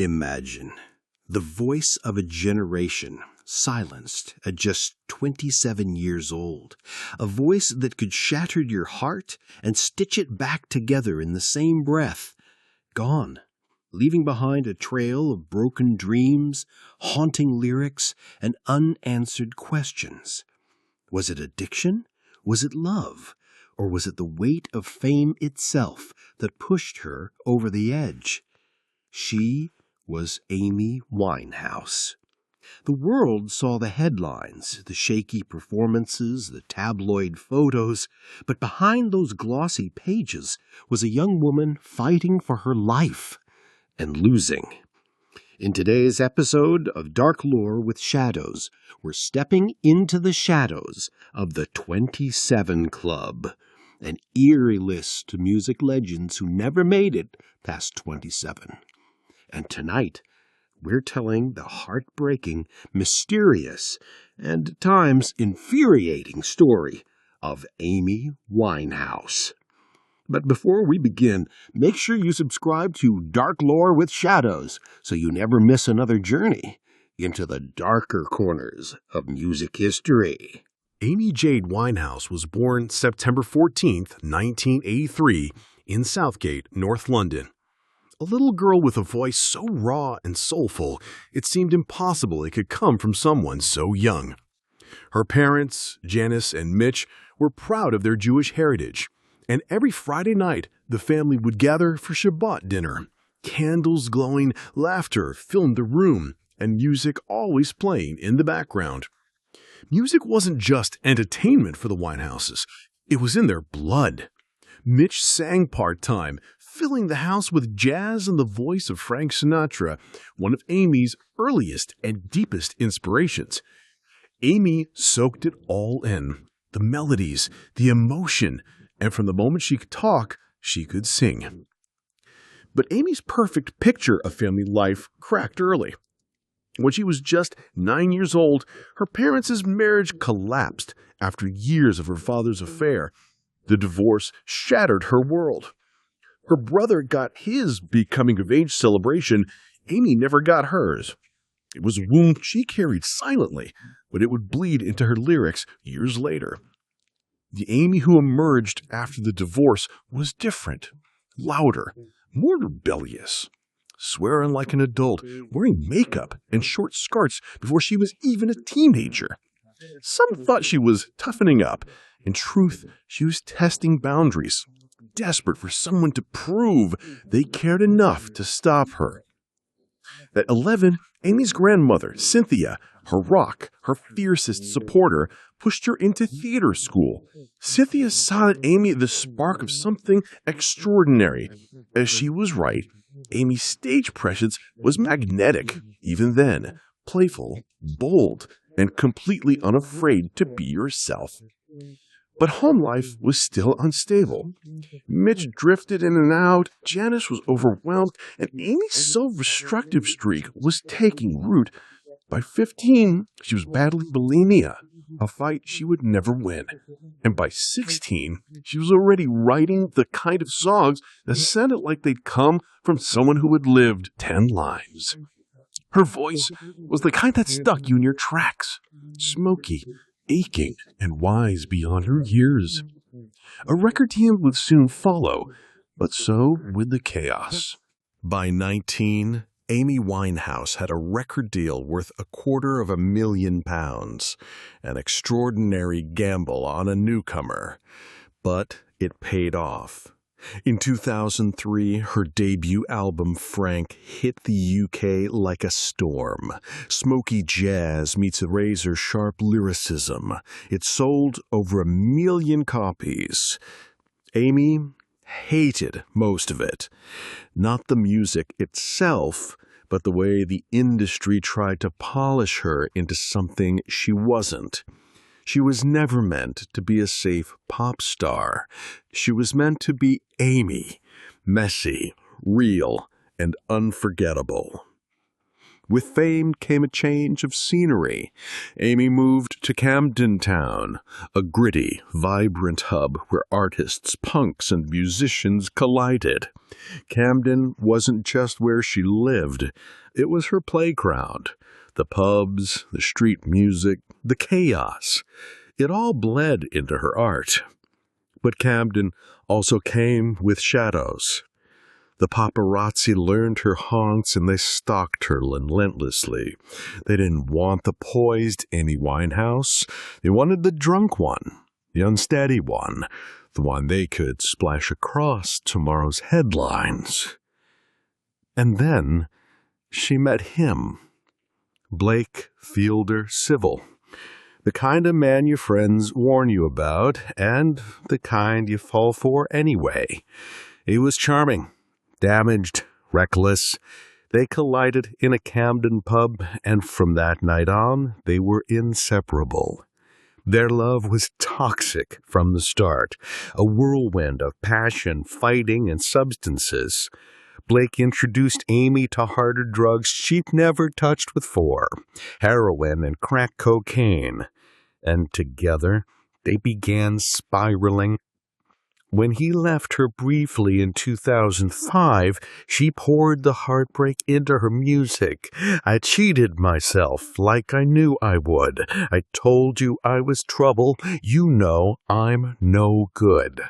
Imagine the voice of a generation silenced at just 27 years old, a voice that could shatter your heart and stitch it back together in the same breath, gone, leaving behind a trail of broken dreams, haunting lyrics, and unanswered questions. Was it addiction? Was it love? Or was it the weight of fame itself that pushed her over the edge? She was Amy Winehouse. The world saw the headlines, the shaky performances, the tabloid photos, but behind those glossy pages was a young woman fighting for her life and losing. In today's episode of Dark Lore with Shadows, we're stepping into the shadows of the 27 Club, an eerie list of music legends who never made it past 27. And tonight, we're telling the heartbreaking, mysterious, and at times infuriating story of Amy Winehouse. But before we begin, make sure you subscribe to Dark Lore with Shadows so you never miss another journey into the darker corners of music history. Amy Jade Winehouse was born September 14, 1983, in Southgate, North London. A little girl with a voice so raw and soulful, it seemed impossible it could come from someone so young. Her parents, Janice and Mitch, were proud of their Jewish heritage, and every Friday night the family would gather for Shabbat dinner. Candles glowing, laughter filled the room, and music always playing in the background. Music wasn't just entertainment for the Winehouses, it was in their blood. Mitch sang part-time, filling the house with jazz and the voice of Frank Sinatra, one of Amy's earliest and deepest inspirations. Amy soaked it all in, the melodies, the emotion, and from the moment she could talk, she could sing. But Amy's perfect picture of family life cracked early. When she was just 9 years old, her parents' marriage collapsed after years of her father's affair. The divorce shattered her world. Her brother got his becoming-of-age celebration. Amy never got hers. It was a wound she carried silently, but it would bleed into her lyrics years later. The Amy who emerged after the divorce was different, louder, more rebellious, swearing like an adult, wearing makeup and short skirts before she was even a teenager. Some thought she was toughening up. In truth, she was testing boundaries, desperate for someone to prove they cared enough to stop her. At 11, Amy's grandmother, Cynthia, her rock, her fiercest supporter, pushed her into theater school. Cynthia saw in Amy the spark of something extraordinary. As she was right, Amy's stage presence was magnetic, even then, playful, bold, and completely unafraid to be herself. But home life was still unstable. Mitch drifted in and out, Janice was overwhelmed, and Amy's self-destructive streak was taking root. By 15, she was battling bulimia, a fight she would never win. And by 16, she was already writing the kind of songs that sounded like they'd come from someone who had lived 10 lives. Her voice was the kind that stuck you in your tracks, smoky, aching, and wise beyond her years. A record deal would soon follow, but so would the chaos. By 19, Amy Winehouse had a record deal worth £250,000, an extraordinary gamble on a newcomer, but it paid off. In 2003, her debut album, Frank, hit the UK like a storm. Smoky jazz meets razor-sharp lyricism. It sold over 1 million copies. Amy hated most of it. Not the music itself, but the way the industry tried to polish her into something she wasn't. She was never meant to be a safe pop star. She was meant to be Amy, messy, real, and unforgettable. With fame came a change of scenery. Amy moved to Camden Town, a gritty, vibrant hub where artists, punks, and musicians collided. Camden wasn't just where she lived. It was her playground. The pubs, the street music, the chaos. It all bled into her art. But Camden also came with shadows. The paparazzi learned her haunts and they stalked her relentlessly. They didn't want the poised Amy Winehouse. They wanted the drunk one, the unsteady one, the one they could splash across tomorrow's headlines. And then she met him, Blake Fielder Civil. The kind of man your friends warn you about, and the kind you fall for anyway. He was charming, damaged, reckless. They collided in a Camden pub, and from that night on, they were inseparable. Their love was toxic from the start, a whirlwind of passion, fighting, and substances. Blake introduced Amy to harder drugs she'd never touched before, heroin and crack cocaine. And together, they began spiraling. When he left her briefly in 2005, she poured the heartbreak into her music. I cheated myself like I knew I would. I told you I was trouble. You know I'm no good.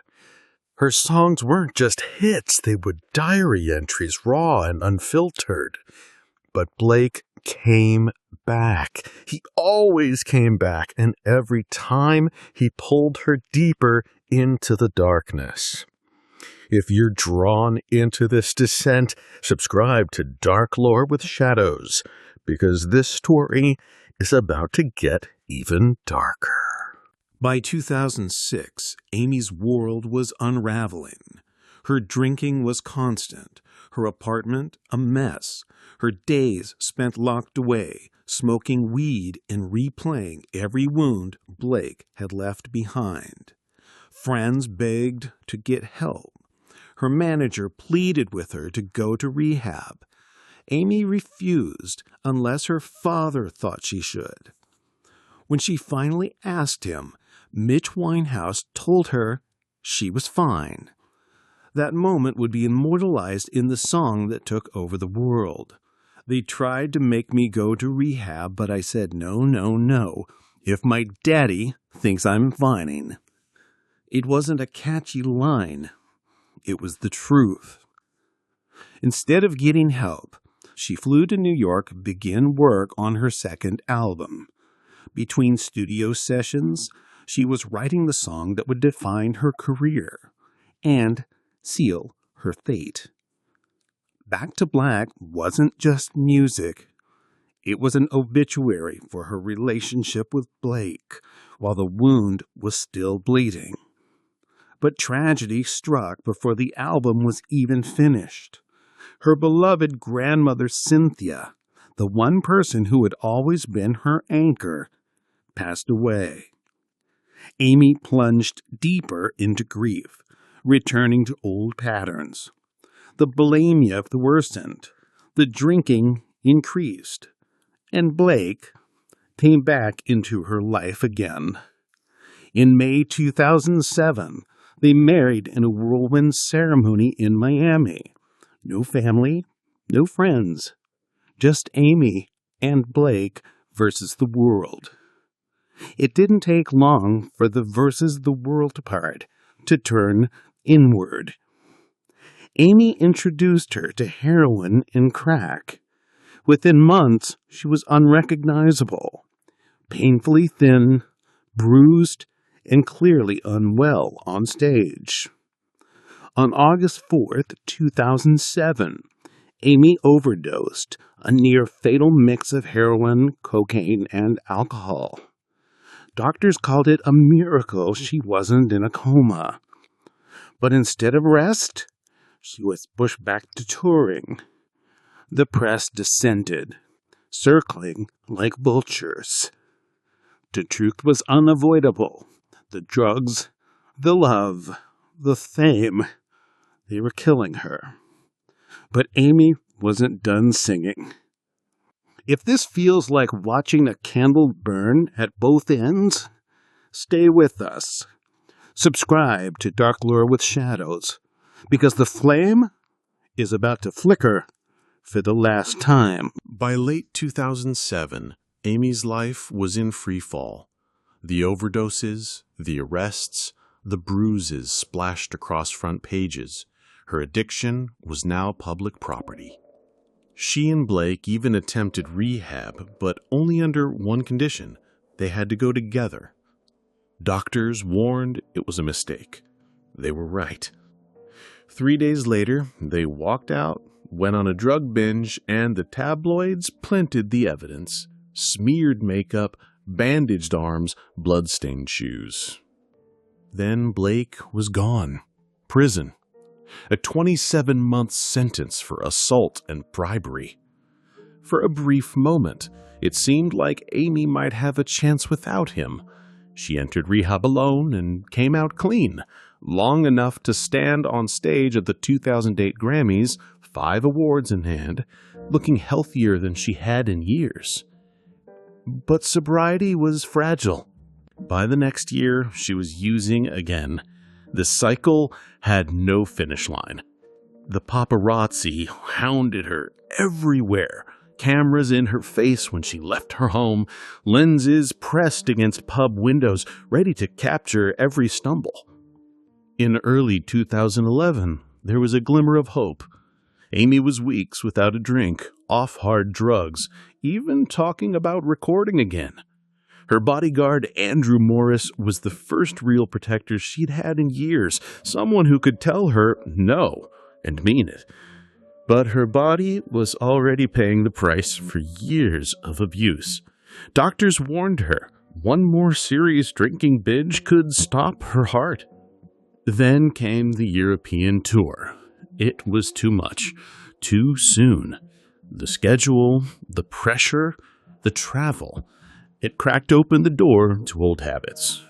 Her songs weren't just hits. They were diary entries, raw and unfiltered. But Blake came back. He always came back, and every time he pulled her deeper into the darkness. If you're drawn into this descent, subscribe to Dark Lore with Shadows, because this story is about to get even darker. By 2006, Amy's world was unraveling. Her drinking was constant, her apartment a mess, her days spent locked away, smoking weed and replaying every wound Blake had left behind. Friends begged to get help. Her manager pleaded with her to go to rehab. Amy refused unless her father thought she should. When she finally asked him, Mitch Winehouse told her she was fine. That moment would be immortalized in the song that took over the world. They tried to make me go to rehab, but I said no, no, no. If my daddy thinks I'm fine. It wasn't a catchy line. It was the truth. Instead of getting help, she flew to New York to begin work on her second album. Between studio sessions, she was writing the song that would define her career and seal her fate. Back to Black wasn't just music. It was an obituary for her relationship with Blake while the wound was still bleeding. But tragedy struck before the album was even finished. Her beloved grandmother Cynthia, the one person who had always been her anchor, passed away. Amy plunged deeper into grief, returning to old patterns. The bulimia worsened, the drinking increased, and Blake came back into her life again. In May 2007, they married in a whirlwind ceremony in Miami. No family, no friends, just Amy and Blake versus the world. It didn't take long for the versus the world part to turn inward. Amy introduced her to heroin and crack. Within months, she was unrecognizable, painfully thin, bruised, and clearly unwell on stage. On August 4th, 2007, Amy overdosed, a near-fatal mix of heroin, cocaine, and alcohol. Doctors called it a miracle she wasn't in a coma. But instead of rest, she was pushed back to touring. The press descended, circling like vultures. The truth was unavoidable. The drugs, the love, the fame, they were killing her. But Amy wasn't done singing. If this feels like watching a candle burn at both ends, stay with us. Subscribe to Dark Lore with Shadows, because the flame is about to flicker for the last time. By late 2007, Amy's life was in free fall. The overdoses, the arrests, the bruises splashed across front pages. Her addiction was now public property. She and Blake even attempted rehab, but only under one condition: they had to go together. Doctors warned it was a mistake. They were right. 3 days later, they walked out, went on a drug binge, and the tabloids planted the evidence. Smeared makeup, bandaged arms, blood-stained shoes. Then Blake was gone. Prison. A 27-month sentence for assault and bribery. For a brief moment, it seemed like Amy might have a chance without him. She entered rehab alone and came out clean, long enough to stand on stage at the 2008 Grammys, 5 awards in hand, looking healthier than she had in years. But sobriety was fragile. By the next year, she was using again. The cycle had no finish line. The paparazzi hounded her everywhere. Cameras in her face when she left her home, lenses pressed against pub windows, ready to capture every stumble. In early 2011, there was a glimmer of hope. Amy was weeks without a drink, off hard drugs, even talking about recording again. Her bodyguard, Andrew Morris, was the first real protector she'd had in years, someone who could tell her no and mean it. But her body was already paying the price for years of abuse. Doctors warned her one more serious drinking binge could stop her heart. Then came the European tour. It was too much, too soon. The schedule, the pressure, the travel. It cracked open the door to old habits.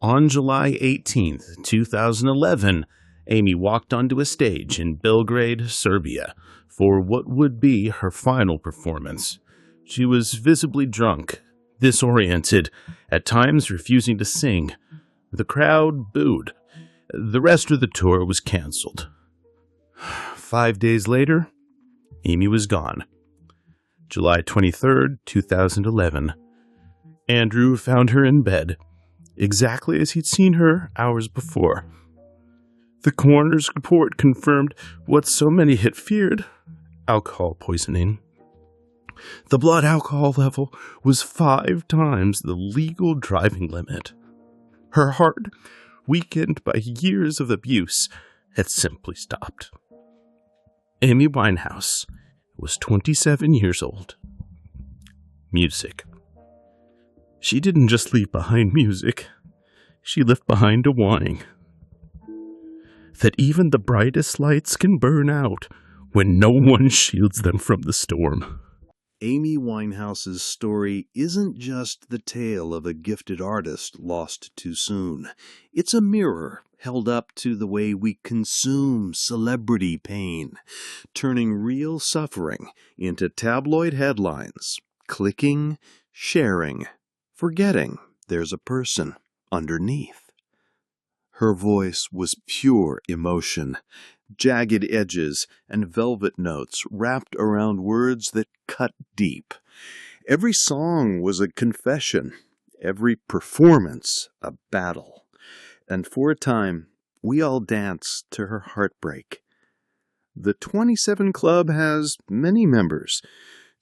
On July 18th, 2011, Amy walked onto a stage in Belgrade, Serbia, for what would be her final performance. She was visibly drunk, disoriented, at times refusing to sing. The crowd booed. The rest of the tour was canceled. 5 days later, Amy was gone. July 23rd, 2011. Andrew found her in bed, exactly as he'd seen her hours before. The coroner's report confirmed what so many had feared: alcohol poisoning. The blood alcohol level was 5 times the legal driving limit. Her heart, weakened by years of abuse, had simply stopped. Amy Winehouse was 27 years old. Music. She didn't just leave behind music. She left behind a warning that even the brightest lights can burn out when no one shields them from the storm. Amy Winehouse's story isn't just the tale of a gifted artist lost too soon. It's a mirror held up to the way we consume celebrity pain, turning real suffering into tabloid headlines, clicking, sharing, forgetting there's a person underneath. Her voice was pure emotion, jagged edges and velvet notes wrapped around words that cut deep. Every song was a confession, every performance a battle. And for a time, we all danced to her heartbreak. The 27 Club has many members: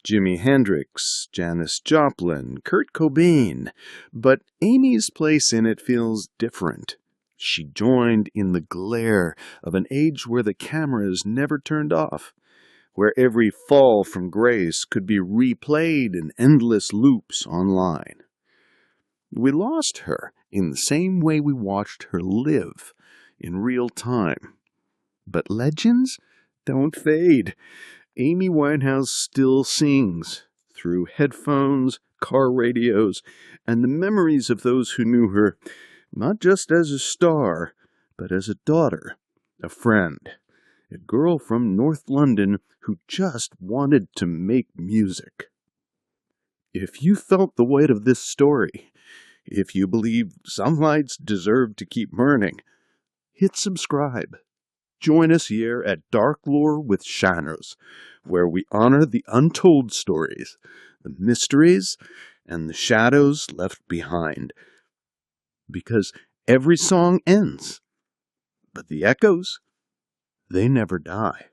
Jimi Hendrix, Janis Joplin, Kurt Cobain, but Amy's place in it feels different. She joined in the glare of an age where the cameras never turned off, where every fall from grace could be replayed in endless loops online. We lost her in the same way we watched her live, in real time. But legends don't fade. Amy Winehouse still sings through headphones, car radios, and the memories of those who knew her, not just as a star, but as a daughter, a friend, a girl from North London who just wanted to make music. If you felt the weight of this story, if you believe some lights deserve to keep burning, hit subscribe. Join us here at Dark Lore with Shadows, where we honor the untold stories, the mysteries, and the shadows left behind. Because every song ends, but the echoes, they never die.